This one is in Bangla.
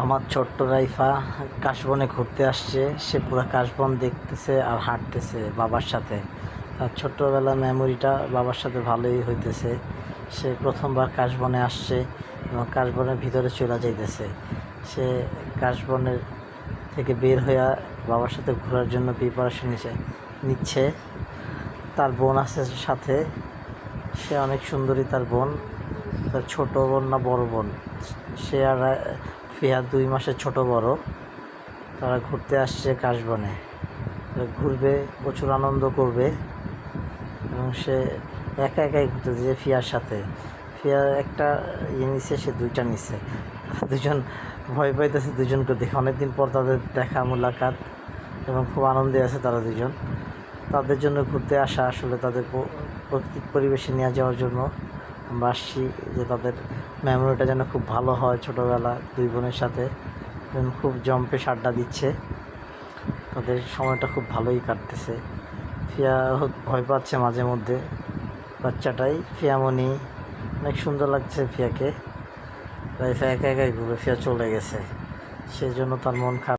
আমার ছোট্ট রাইফা কাশবনে ঘুরতে আসছে। সে পুরো কাশবন দেখতেছে আর হাঁটতেছে বাবার সাথে। তার ছোট্টবেলার মেমোরিটা বাবার সাথে ভালোই হইতেছে। সে প্রথমবার কাশবনে আসছে এবং কাশবনের ভিতরে চলে যাইতেছে। সে কাশবনের থেকে বের হয়ে বাবার সাথে ঘোরার জন্য প্রিপারেশন নিচ্ছে। তার বোন আছে সাথে, সে অনেক সুন্দরী। তার বোন, তার ছোট বোন না বড় বোন, সে আর ফিয়া 2 মাসের ছোট বড়। তারা ঘুরতে আসছে কাশবনে, ঘুরবে, প্রচুর আনন্দ করবে। এবং সে একা একাই ঘুরতেছে যে ফিয়ার সাথে। ফিয়া একটা নিছে, সে 2টা নিছে। দুজন ভয় পাইতেছে দুজনকে দেখে। অনেকদিন পর তাদের দেখা মোলাকাত এবং খুব আনন্দে আছে তারা দুজন। তাদের জন্য ঘুরতে আসা, আসলে তাদের প্রকৃতিক পরিবেশে নিয়ে যাওয়ার জন্য আমরা আসছি, যে তাদের মেমোরিটা যেন খুব ভালো হয়। ছোটোবেলা 2 বোনের সাথে খুব জম্পে আড্ডা দিচ্ছে, তাদের সময়টা খুব ভালোই কাটতেছে। ফিয়া ভয় পাচ্ছে মাঝে মধ্যে, বাচ্চাটাই ফিয়ামণি। অনেক সুন্দর লাগছে ফিয়াকে। রাইফা একা একাই ঘুরে, ফিয়া চলে গেছে, সেজন্য তার মন খারাপ।